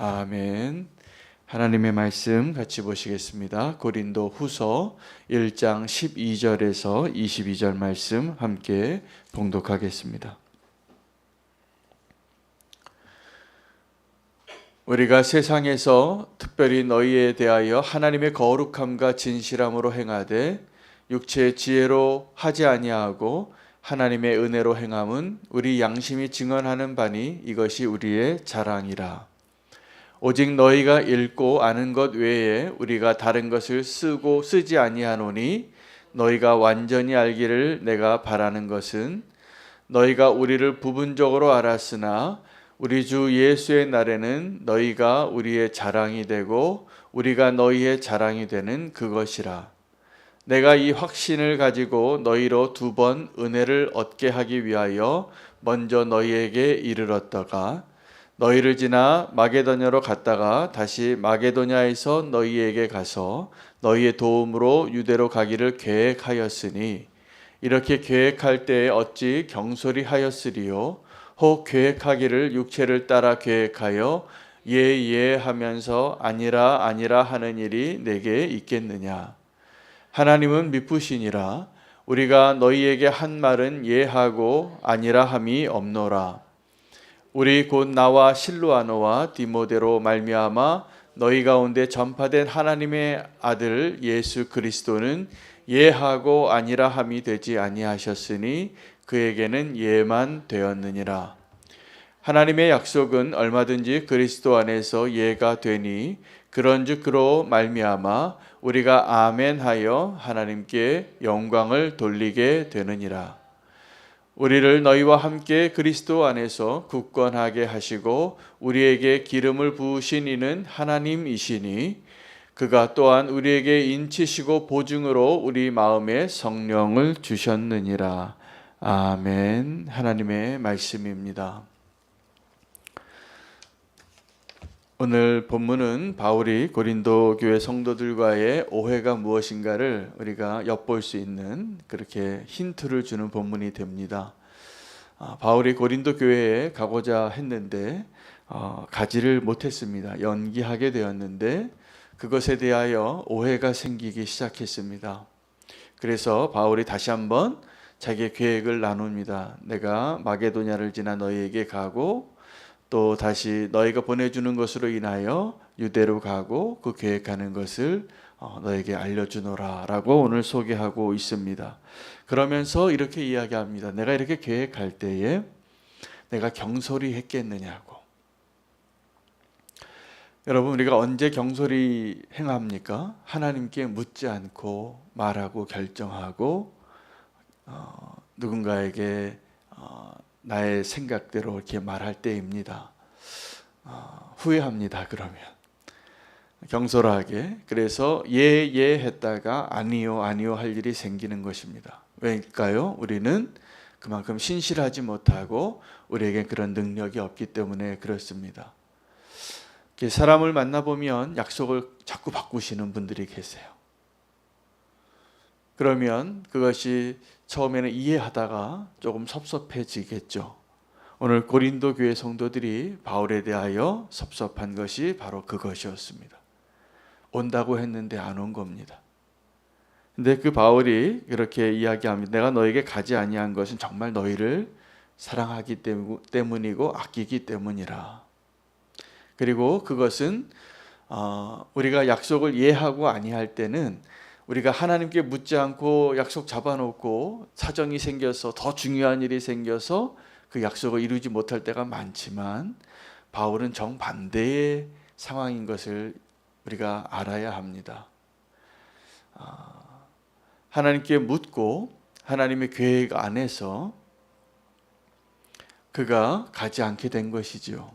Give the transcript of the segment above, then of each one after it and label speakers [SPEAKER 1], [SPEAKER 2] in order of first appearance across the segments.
[SPEAKER 1] 아멘. 하나님의 말씀 같이 보시겠습니다. 고린도 후서 1장 12절에서 22절 말씀 함께 봉독하겠습니다. 우리가 세상에서 특별히 너희에 대하여 하나님의 거룩함과 진실함으로 행하되 육체의 지혜로 하지 아니하고 하나님의 은혜로 행함은 우리 양심이 증언하는 바니 이것이 우리의 자랑이라. 오직 너희가 읽고 아는 것 외에 우리가 다른 것을 쓰지 아니하노니 너희가 완전히 알기를 내가 바라는 것은 너희가 우리를 부분적으로 알았으나 우리 주 예수의 날에는 너희가 우리의 자랑이 되고 우리가 너희의 자랑이 되는 그것이라. 내가 이 확신을 가지고 너희로 2번 은혜를 얻게 하기 위하여 먼저 너희에게 이르렀다가 너희를 지나 마게도냐로 갔다가 다시 마게도냐에서 너희에게 가서 너희의 도움으로 유대로 가기를 계획하였으니 이렇게 계획할 때에 어찌 경솔히 하였으리요 혹 계획하기를 육체를 따라 계획하여 예 하면서 아니라 하는 일이 내게 있겠느냐. 하나님은 미쁘시니라. 우리가 너희에게 한 말은 예하고 아니라 함이 없노라. 우리 곧 나와 실로아노와 디모데로 말미암아 너희 가운데 전파된 하나님의 아들 예수 그리스도는 예하고 아니라 함이 되지 아니하셨으니 그에게는 예만 되었느니라. 하나님의 약속은 얼마든지 그리스도 안에서 예가 되니 그런즉 그로 말미암아 우리가 아멘하여 하나님께 영광을 돌리게 되느니라. 우리를 너희와 함께 그리스도 안에서 굳건하게 하시고 우리에게 기름을 부으신 이는 하나님이시니 그가 또한 우리에게 인치시고 보증으로 우리 마음에 성령을 주셨느니라. 아멘. 하나님의 말씀입니다. 오늘 본문은 바울이 고린도 교회 성도들과의 오해가 무엇인가를 우리가 엿볼 수 있는 그렇게 힌트를 주는 본문이 됩니다. 바울이 고린도 교회에 가고자 했는데 가지를 못했습니다. 연기하게 되었는데 그것에 대하여 오해가 생기기 시작했습니다. 그래서 바울이 다시 한번 자기의 계획을 나눕니다. 내가 마게도냐를 지나 너희에게 가고 또 다시 너희가 보내주는 것으로 인하여 유대로 가고 그 계획하는 것을 너에게 알려주노라 라고 오늘 소개하고 있습니다. 그러면서 이렇게 이야기합니다. 내가 이렇게 계획할 때에 내가 경솔히 했겠느냐고. 여러분, 우리가 언제 경솔히 행합니까? 하나님께 묻지 않고 말하고 결정하고 누군가에게 나의 생각대로 이렇게 말할 때입니다. 후회합니다. 그러면 경솔하게 그래서 예 했다가 아니요 할 일이 생기는 것입니다. 왜일까요? 우리는 그만큼 신실하지 못하고 우리에게 그런 능력이 없기 때문에 그렇습니다. 사람을 만나보면 약속을 자꾸 바꾸시는 분들이 계세요. 그러면 그것이 처음에는 이해하다가 조금 섭섭해지겠죠. 오늘 고린도 교회 성도들이 바울에 대하여 섭섭한 것이 바로 그것이었습니다. 온다고 했는데 안 온 겁니다. 근데 그 바울이 그렇게 이야기합니다. 내가 너에게 가지 아니한 것은 정말 너희를 사랑하기 때문이고 아끼기 때문이라. 그리고 그것은 우리가 약속을 예하고 아니할 때는 우리가 하나님께 묻지 않고 약속 잡아놓고 사정이 생겨서 더 중요한 일이 생겨서 그 약속을 이루지 못할 때가 많지만 바울은 정반대의 상황인 것을 우리가 알아야 합니다. 하나님께 묻고 하나님의 계획 안에서 그가 가지 않게 된 것이죠.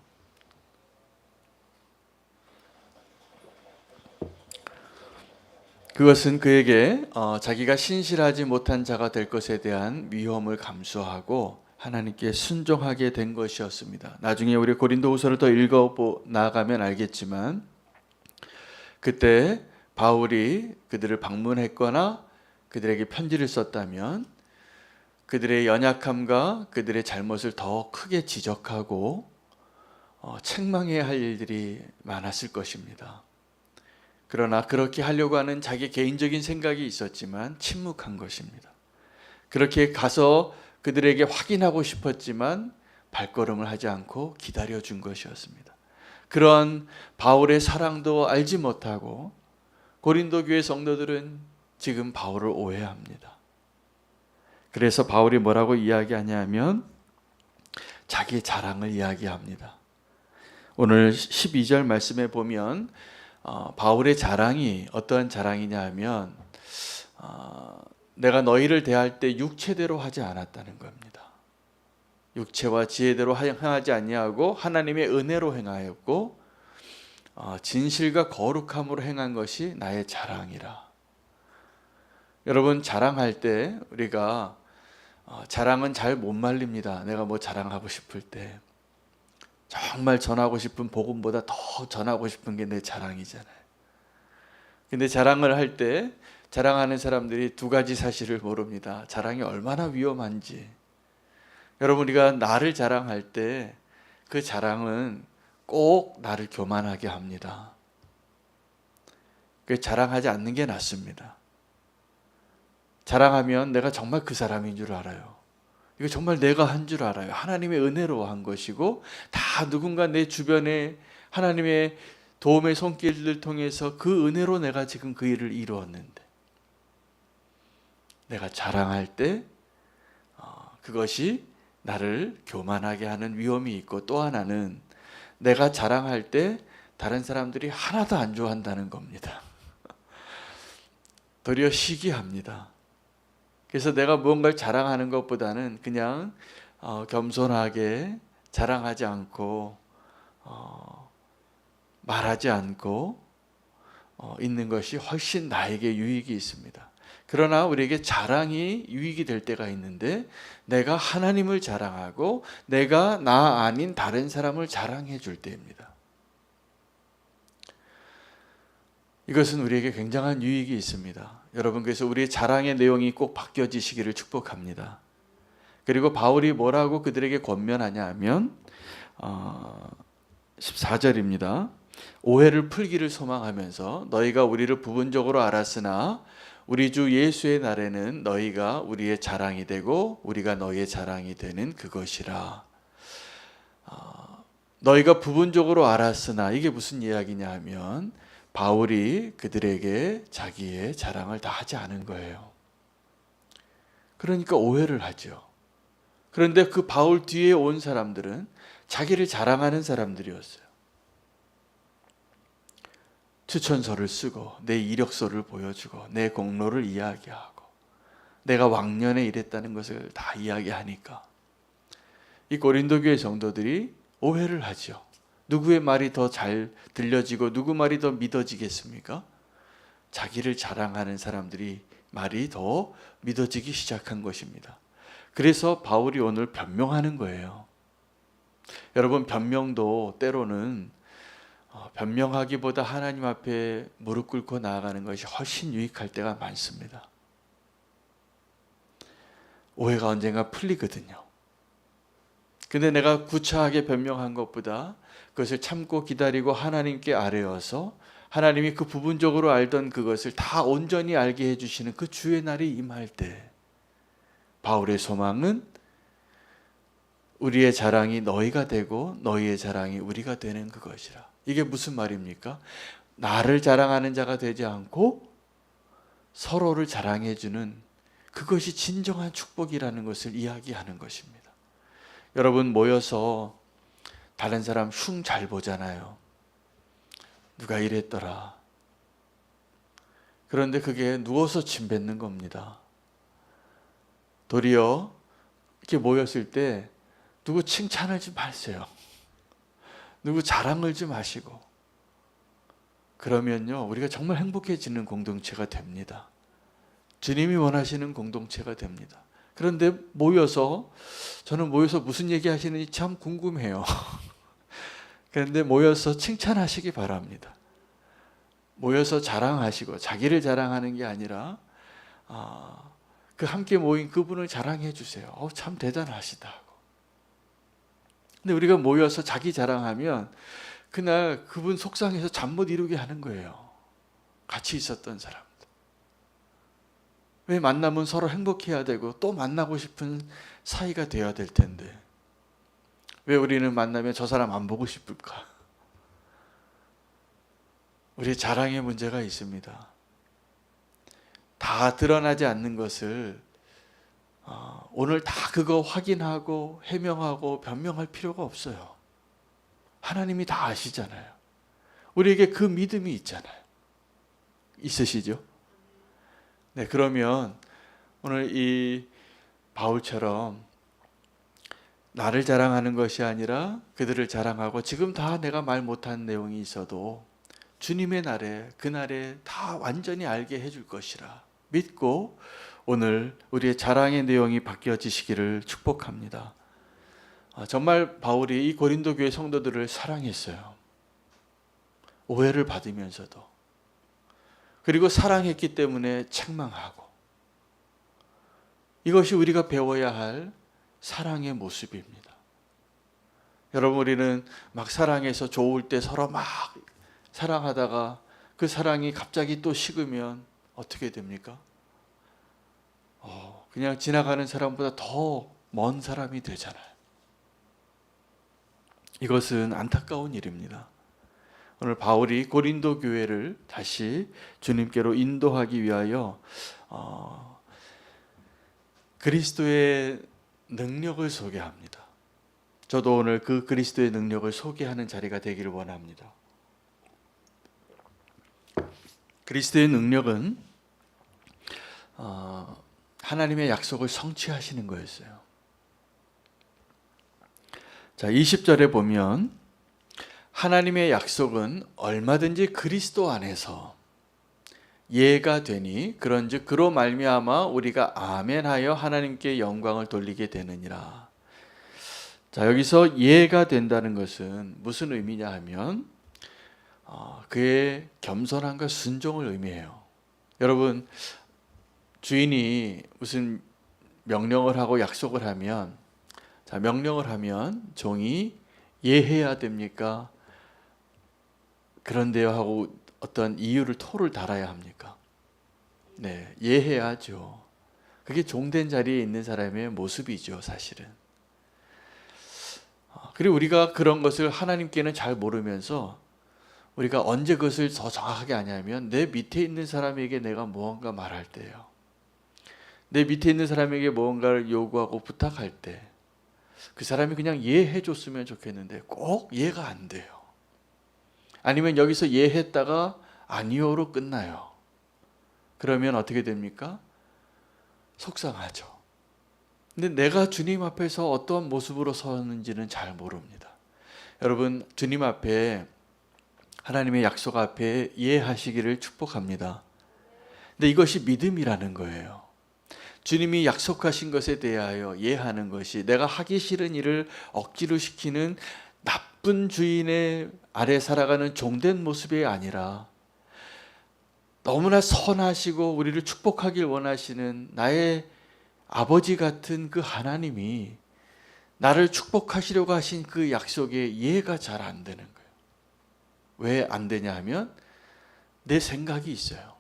[SPEAKER 1] 그것은 그에게 자기가 신실하지 못한 자가 될 것에 대한 위험을 감수하고 하나님께 순종하게 된 것이었습니다. 나중에 우리 고린도후서를 더 읽어 나가면 알겠지만 그때 바울이 그들을 방문했거나 그들에게 편지를 썼다면 그들의 연약함과 그들의 잘못을 더 크게 지적하고 책망해야 할 일들이 많았을 것입니다. 그러나 그렇게 하려고 하는 자기 개인적인 생각이 있었지만 침묵한 것입니다. 그렇게 가서 그들에게 확인하고 싶었지만 발걸음을 하지 않고 기다려준 것이었습니다. 그러한 바울의 사랑도 알지 못하고 고린도 교회 성도들은 지금 바울을 오해합니다. 그래서 바울이 뭐라고 이야기하냐면 자기 자랑을 이야기합니다. 오늘 12절 말씀에 보면 바울의 자랑이 어떠한 자랑이냐 하면 내가 너희를 대할 때 육체대로 하지 않았다는 겁니다. 육체와 지혜대로 행하지 아니하고 하나님의 은혜로 행하였고 진실과 거룩함으로 행한 것이 나의 자랑이라. 여러분, 자랑할 때 우리가 자랑은 잘 못 말립니다. 내가 뭐 자랑하고 싶을 때 정말 전하고 싶은 복음보다 더 전하고 싶은 게 내 자랑이잖아요. 근데 자랑을 할 때 자랑하는 사람들이 두 가지 사실을 모릅니다. 자랑이 얼마나 위험한지. 여러분, 우리가 나를 자랑할 때 그 자랑은 꼭 나를 교만하게 합니다. 그 자랑하지 않는 게 낫습니다. 자랑하면 내가 정말 그 사람인 줄 알아요. 이거 정말 내가 한 줄 알아요. 하나님의 은혜로 한 것이고 다 누군가 내 주변에 하나님의 도움의 손길을 통해서 그 은혜로 내가 지금 그 일을 이루었는데 내가 자랑할 때 그것이 나를 교만하게 하는 위험이 있고 또 하나는 내가 자랑할 때 다른 사람들이 하나도 안 좋아한다는 겁니다. 도리어 시기합니다. 그래서 내가 무언가를 자랑하는 것보다는 그냥 겸손하게 자랑하지 않고 말하지 않고 있는 것이 훨씬 나에게 유익이 있습니다. 그러나 우리에게 자랑이 유익이 될 때가 있는데 내가 하나님을 자랑하고 내가 나 아닌 다른 사람을 자랑해 줄 때입니다. 이것은 우리에게 굉장한 유익이 있습니다. 여러분, 그래서 우리의 자랑의 내용이 꼭 바뀌어지시기를 축복합니다. 그리고 바울이 뭐라고 그들에게 권면하냐 하면 14절입니다. 오해를 풀기를 소망하면서 너희가 우리를 부분적으로 알았으나 우리 주 예수의 날에는 너희가 우리의 자랑이 되고 우리가 너희의 자랑이 되는 그것이라. 너희가 부분적으로 알았으나 이게 무슨 이야기냐 하면 바울이 그들에게 자기의 자랑을 다 하지 않은 거예요. 그러니까 오해를 하죠. 그런데 그 바울 뒤에 온 사람들은 자기를 자랑하는 사람들이었어요. 추천서를 쓰고 내 이력서를 보여주고 내 공로를 이야기하고 내가 왕년에 이랬다는 것을 다 이야기하니까 이 고린도 교회 성도들이 오해를 하죠. 누구의 말이 더 잘 들려지고 누구 말이 더 믿어지겠습니까? 자기를 자랑하는 사람들이 말이 더 믿어지기 시작한 것입니다. 그래서 바울이 오늘 변명하는 거예요. 여러분, 변명도 때로는 변명하기보다 하나님 앞에 무릎 꿇고 나아가는 것이 훨씬 유익할 때가 많습니다. 오해가 언젠가 풀리거든요. 근데 내가 구차하게 변명한 것보다 그것을 참고 기다리고 하나님께 아뢰어서 하나님이 그 부분적으로 알던 그것을 다 온전히 알게 해주시는 그 주의 날이 임할 때 바울의 소망은 우리의 자랑이 너희가 되고 너희의 자랑이 우리가 되는 그것이라. 이게 무슨 말입니까? 나를 자랑하는 자가 되지 않고 서로를 자랑해주는 그것이 진정한 축복이라는 것을 이야기하는 것입니다. 여러분, 모여서 다른 사람 흉 잘 보잖아요. 누가 이랬더라. 그런데 그게 누워서 침 뱉는 겁니다. 도리어 이렇게 모였을 때 누구 칭찬을 좀 하세요. 누구 자랑을 좀 하시고 그러면요 우리가 정말 행복해지는 공동체가 됩니다. 주님이 원하시는 공동체가 됩니다. 그런데 저는 모여서 무슨 얘기 하시는지 참 궁금해요. 그런데 모여서 칭찬하시기 바랍니다. 모여서 자랑하시고 자기를 자랑하는 게 아니라 그 함께 모인 그분을 자랑해 주세요. 참 대단하시다. 근데 우리가 모여서 자기 자랑하면 그날 그분 속상해서 잠 못 이루게 하는 거예요. 같이 있었던 사람. 왜 만나면 서로 행복해야 되고 또 만나고 싶은 사이가 되어야 될 텐데 왜 우리는 만나면 저 사람 안 보고 싶을까? 우리의 자랑의 문제가 있습니다. 다 드러나지 않는 것을 오늘 다 그거 확인하고 해명하고 변명할 필요가 없어요. 하나님이 다 아시잖아요. 우리에게 그 믿음이 있잖아요. 있으시죠? 네, 그러면 오늘 이 바울처럼 나를 자랑하는 것이 아니라 그들을 자랑하고 지금 다 내가 말 못한 내용이 있어도 주님의 날에 그날에 다 완전히 알게 해줄 것이라 믿고 오늘 우리의 자랑의 내용이 바뀌어지시기를 축복합니다. 정말 바울이 이 고린도 교회 성도들을 사랑했어요. 오해를 받으면서도. 그리고 사랑했기 때문에 책망하고. 이것이 우리가 배워야 할 사랑의 모습입니다. 여러분, 우리는 막 사랑해서 좋을 때 서로 막 사랑하다가 그 사랑이 갑자기 또 식으면 어떻게 됩니까? 그냥 지나가는 사람보다 더 먼 사람이 되잖아요. 이것은 안타까운 일입니다. 오늘 바울이 고린도 교회를 다시 주님께로 인도하기 위하여 그리스도의 능력을 소개합니다. 저도 오늘 그 그리스도의 능력을 소개하는 자리가 되기를 원합니다. 그리스도의 능력은 하나님의 약속을 성취하시는 거였어요. 자, 20절에 보면 하나님의 약속은 얼마든지 그리스도 안에서 예가 되니 그런즉 그로 말미암아 우리가 아멘하여 하나님께 영광을 돌리게 되느니라. 자, 여기서 예가 된다는 것은 무슨 의미냐 하면 그의 겸손함과 순종을 의미해요. 여러분, 주인이 무슨 명령을 하고 약속을 하면, 자, 명령을 하면 종이 예해야 됩니까? 그런데요 하고 어떤 이유를 토를 달아야 합니까? 네, 예해야죠. 그게 종된 자리에 있는 사람의 모습이죠, 사실은. 그리고 우리가 그런 것을 하나님께는 잘 모르면서 우리가 언제 그것을 더 정확하게 아냐면 내 밑에 있는 사람에게 내가 무언가 말할 때요. 내 밑에 있는 사람에게 무언가를 요구하고 부탁할 때 그 사람이 그냥 예해 줬으면 좋겠는데 꼭 예가 안 돼요. 아니면 여기서 예했다가 아니요로 끝나요. 그러면 어떻게 됩니까? 속상하죠. 근데 내가 주님 앞에서 어떤 모습으로 서는지는 잘 모릅니다. 여러분, 주님 앞에 하나님의 약속 앞에 예하시기를 축복합니다. 근데 이것이 믿음이라는 거예요. 주님이 약속하신 것에 대하여 예하는 것이 내가 하기 싫은 일을 억지로 시키는 나쁜 주인의 아래 살아가는 종된 모습이 아니라 너무나 선하시고 우리를 축복하길 원하시는 나의 아버지 같은 그 하나님이 나를 축복하시려고 하신 그 약속에 이해가 잘 안 되는 거예요. 왜 안 되냐 하면 내 생각이 있어요.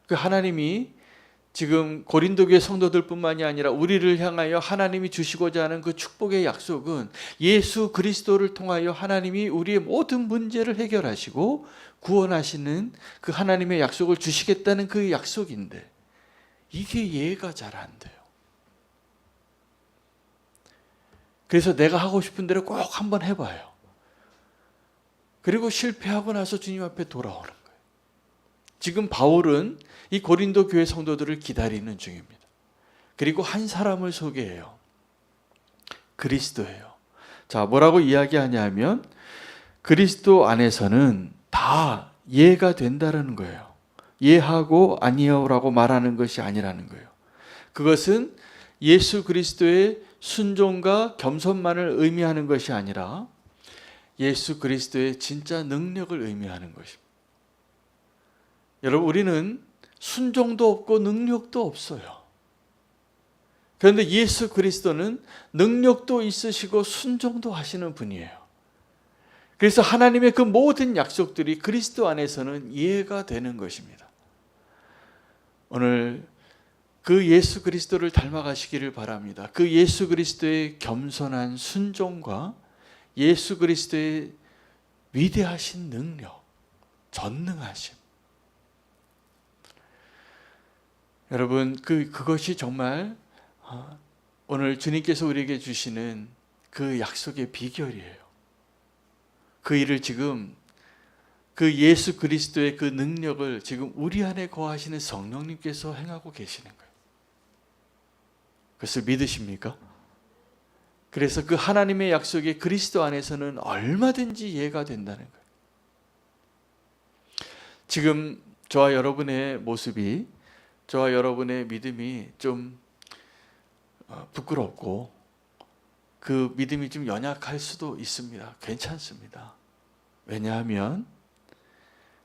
[SPEAKER 1] 그 하나님이 지금 고린도 교회 성도들뿐만이 아니라 우리를 향하여 하나님이 주시고자 하는 그 축복의 약속은 예수 그리스도를 통하여 하나님이 우리의 모든 문제를 해결하시고 구원하시는 그 하나님의 약속을 주시겠다는 그 약속인데 이게 이해가 잘 안 돼요. 그래서 내가 하고 싶은 대로 꼭 한번 해봐요. 그리고 실패하고 나서 주님 앞에 돌아오는 거예요. 지금 바울은 이 고린도 교회 성도들을 기다리는 중입니다. 그리고 한 사람을 소개해요. 그리스도예요. 자, 뭐라고 이야기하냐면 그리스도 안에서는 다 예가 된다는 거예요. 예하고 아니요라고 말하는 것이 아니라는 거예요. 그것은 예수 그리스도의 순종과 겸손만을 의미하는 것이 아니라 예수 그리스도의 진짜 능력을 의미하는 것입니다. 여러분, 우리는 순종도 없고 능력도 없어요. 그런데 예수 그리스도는 능력도 있으시고 순종도 하시는 분이에요. 그래서 하나님의 그 모든 약속들이 그리스도 안에서는 이해가 되는 것입니다. 오늘 그 예수 그리스도를 닮아가시기를 바랍니다. 그 예수 그리스도의 겸손한 순종과 예수 그리스도의 위대하신 능력, 전능하심. 여러분, 그것이 정말 오늘 주님께서 우리에게 주시는 그 약속의 비결이에요. 그 일을 지금 그 예수 그리스도의 그 능력을 지금 우리 안에 거하시는 성령님께서 행하고 계시는 거예요. 그것을 믿으십니까? 그래서 그 하나님의 약속이 그리스도 안에서는 얼마든지 이해가 된다는 거예요. 지금 저와 여러분의 모습이, 저와 여러분의 믿음이 좀 부끄럽고 그 믿음이 좀 연약할 수도 있습니다. 괜찮습니다. 왜냐하면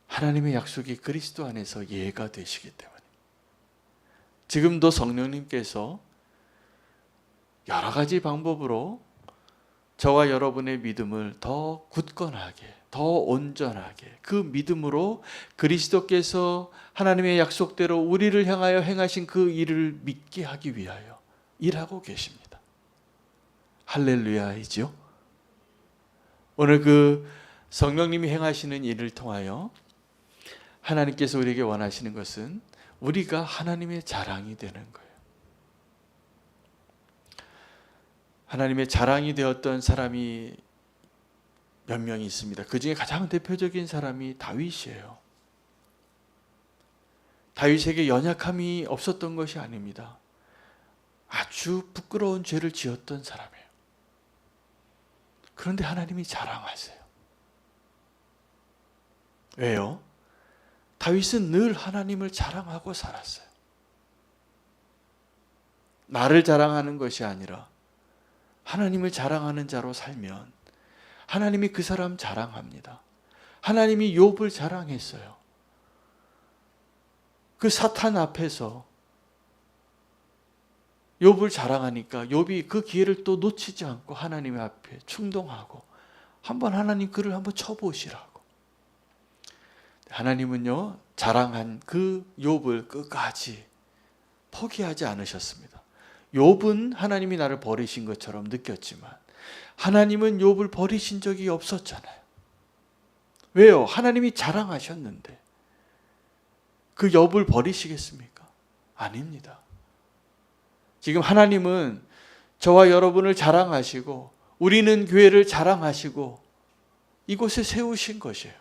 [SPEAKER 1] 하나님의 약속이 그리스도 안에서 이해가 되시기 때문에. 지금도 성령님께서 여러 가지 방법으로 저와 여러분의 믿음을 더 굳건하게, 더 온전하게, 그 믿음으로 그리스도께서 하나님의 약속대로 우리를 향하여 행하신 그 일을 믿게 하기 위하여 일하고 계십니다. 할렐루야이죠. 오늘 그 성령님이 행하시는 일을 통하여 하나님께서 우리에게 원하시는 것은 우리가 하나님의 자랑이 되는 거예요. 하나님의 자랑이 되었던 사람이 몇 명이 있습니다. 그 중에 가장 대표적인 사람이 다윗이에요. 다윗에게 연약함이 없었던 것이 아닙니다. 아주 부끄러운 죄를 지었던 사람이에요. 그런데 하나님이 자랑하세요. 왜요? 다윗은 늘 하나님을 자랑하고 살았어요. 나를 자랑하는 것이 아니라 하나님을 자랑하는 자로 살면 하나님이 그 사람 자랑합니다. 하나님이 욥을 자랑했어요. 그 사탄 앞에서 욥을 자랑하니까 욥이 그 기회를 또 놓치지 않고 하나님 앞에 충동하고 한번 하나님 그를 한번 쳐보시라고. 하나님은요, 자랑한 그 욥을 끝까지 포기하지 않으셨습니다. 욥은 하나님이 나를 버리신 것처럼 느꼈지만 하나님은 욥을 버리신 적이 없었잖아요. 왜요? 하나님이 자랑하셨는데 그 욥을 버리시겠습니까? 아닙니다. 지금 하나님은 저와 여러분을 자랑하시고 우리는 교회를 자랑하시고 이곳에 세우신 것이에요.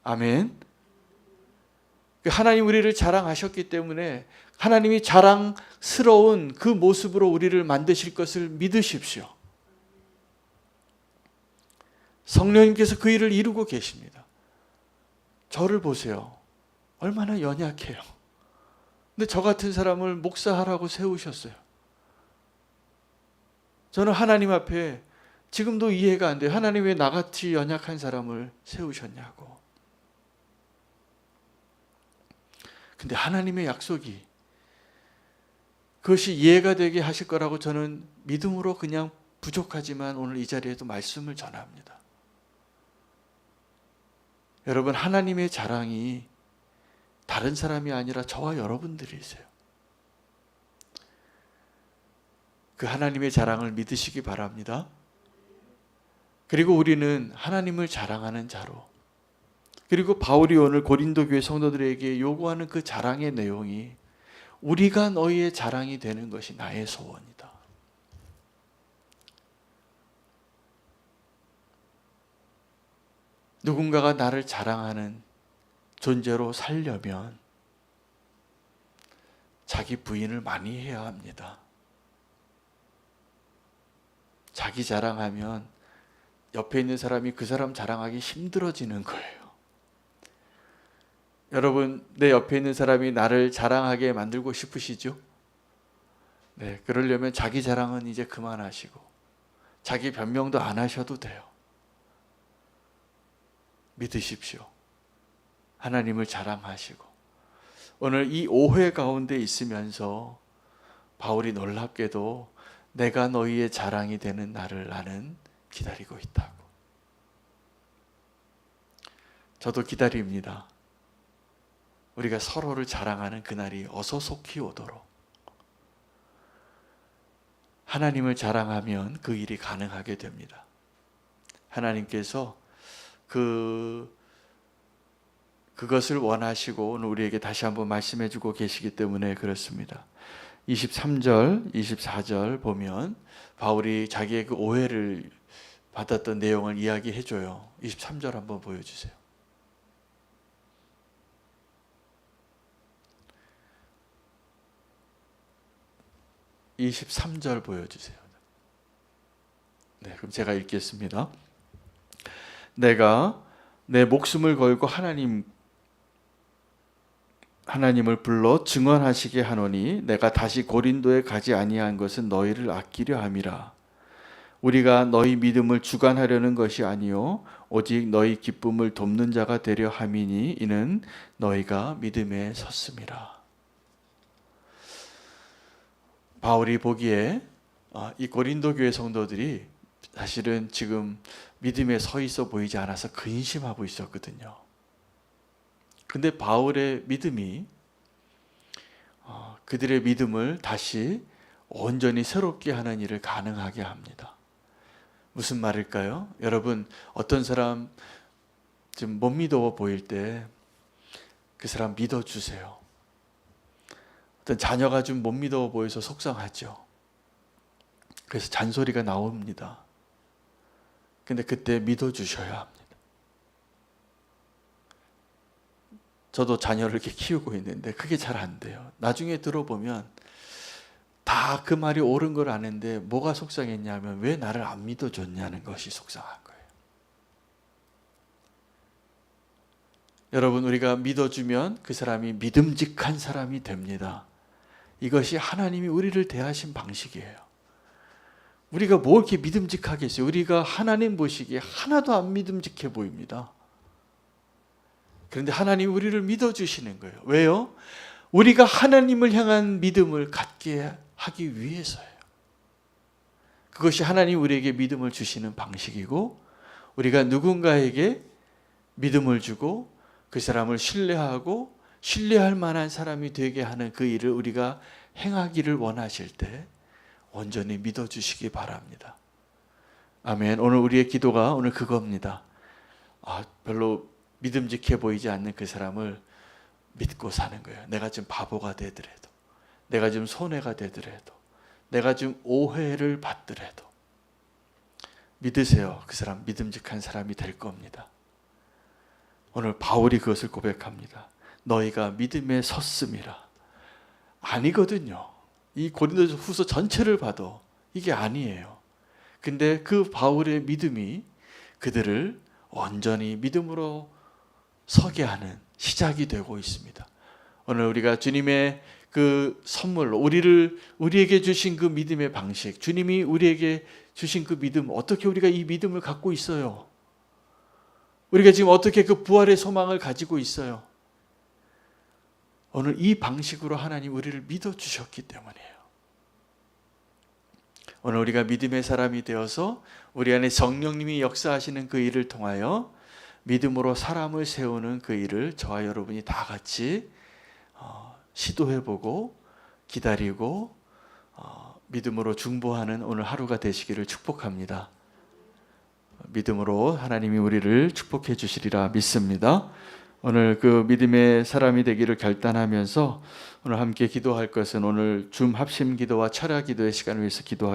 [SPEAKER 1] 아멘. 하나님 우리를 자랑하셨기 때문에 하나님이 자랑스러운 그 모습으로 우리를 만드실 것을 믿으십시오. 성령님께서 그 일을 이루고 계십니다. 저를 보세요. 얼마나 연약해요. 근데 저 같은 사람을 목사하라고 세우셨어요. 저는 하나님 앞에 지금도 이해가 안 돼요. 하나님 왜 나같이 연약한 사람을 세우셨냐고. 근데 하나님의 약속이 그것이 이해가 되게 하실 거라고 저는 믿음으로 그냥 부족하지만 오늘 이 자리에도 말씀을 전합니다. 여러분, 하나님의 자랑이 다른 사람이 아니라 저와 여러분들이세요. 그 하나님의 자랑을 믿으시기 바랍니다. 그리고 우리는 하나님을 자랑하는 자로, 그리고 바울이 오늘 고린도 교회 성도들에게 요구하는 그 자랑의 내용이 우리가 너희의 자랑이 되는 것이 나의 소원이다. 누군가가 나를 자랑하는 존재로 살려면 자기 부인을 많이 해야 합니다. 자기 자랑하면 옆에 있는 사람이 그 사람 자랑하기 힘들어지는 거예요. 여러분, 내 옆에 있는 사람이 나를 자랑하게 만들고 싶으시죠? 네, 그러려면 자기 자랑은 이제 그만하시고 자기 변명도 안 하셔도 돼요. 믿으십시오. 하나님을 자랑하시고 오늘 이 오해 가운데 있으면서 바울이 놀랍게도 내가 너희의 자랑이 되는 날을 나는 기다리고 있다고. 저도 기다립니다. 우리가 서로를 자랑하는 그날이 어서 속히 오도록. 하나님을 자랑하면 그 일이 가능하게 됩니다. 하나님께서 그것을 원하시고 오늘 우리에게 다시 한번 말씀해 주고 계시기 때문에 그렇습니다. 23절, 24절 보면 바울이 자기의 그 오해를 받았던 내용을 이야기해 줘요. 23절 한번 보여주세요. (23절) 보여주세요. 네, 그럼 제가 읽겠습니다. 내가 내 목숨을 걸고 하나님을 불러 증언하시게 하노니 내가 다시 고린도에 가지 아니한 것은 너희를 아끼려 함이라. 우리가 너희 믿음을 주관하려는 것이 아니요 오직 너희 기쁨을 돕는 자가 되려 함이니 이는 너희가 믿음에 섰음이라. 바울이 보기에 이 고린도 교회 성도들이 사실은 지금 믿음에 서 있어 보이지 않아서 근심하고 있었거든요. 근데 바울의 믿음이 그들의 믿음을 다시 온전히 새롭게 하는 일을 가능하게 합니다. 무슨 말일까요? 여러분, 어떤 사람 좀 못 믿어 보일 때 그 사람 믿어주세요. 어떤 자녀가 좀 못 믿어 보여서 속상하죠. 그래서 잔소리가 나옵니다. 근데 그때 믿어주셔야 합니다. 저도 자녀를 이렇게 키우고 있는데 그게 잘 안 돼요. 나중에 들어보면 다 그 말이 옳은 걸 아는데 뭐가 속상했냐면 왜 나를 안 믿어줬냐는 것이 속상한 거예요. 여러분, 우리가 믿어주면 그 사람이 믿음직한 사람이 됩니다. 이것이 하나님이 우리를 대하신 방식이에요. 우리가 뭐 이렇게 믿음직하겠어요? 우리가 하나님 보시기에 하나도 안 믿음직해 보입니다. 그런데 하나님이 우리를 믿어주시는 거예요. 왜요? 우리가 하나님을 향한 믿음을 갖게 하기 위해서예요. 그것이 하나님 우리에게 믿음을 주시는 방식이고, 우리가 누군가에게 믿음을 주고 그 사람을 신뢰하고 신뢰할 만한 사람이 되게 하는 그 일을 우리가 행하기를 원하실 때 온전히 믿어주시기 바랍니다. 아멘. 오늘 우리의 기도가 오늘 그겁니다. 별로 믿음직해 보이지 않는 그 사람을 믿고 사는 거예요. 내가 좀 바보가 되더라도, 내가 좀 손해가 되더라도, 내가 좀 오해를 받더라도 믿으세요. 그 사람 믿음직한 사람이 될 겁니다. 오늘 바울이 그것을 고백합니다. 너희가 믿음에 섰음이라. 아니거든요. 이 고린도후서 전체를 봐도 이게 아니에요. 근데 그 바울의 믿음이 그들을 온전히 믿음으로 서게 하는 시작이 되고 있습니다. 오늘 우리가 주님의 그 선물, 우리에게 주신 그 믿음의 방식, 주님이 우리에게 주신 그 믿음, 어떻게 우리가 이 믿음을 갖고 있어요? 우리가 지금 어떻게 그 부활의 소망을 가지고 있어요? 오늘 이 방식으로 하나님 우리를 믿어주셨기 때문이에요. 오늘 우리가 믿음의 사람이 되어서 우리 안에 성령님이 역사하시는 그 일을 통하여 믿음으로 사람을 세우는 그 일을 저와 여러분이 다 같이 시도해보고 기다리고 믿음으로 중보하는 오늘 하루가 되시기를 축복합니다. 믿음으로 하나님이 우리를 축복해 주시리라 믿습니다. 오늘 그 믿음의 사람이 되기를 결단하면서 오늘 함께 기도할 것은 오늘 줌 합심 기도와 철야 기도의 시간을 위해서 기도할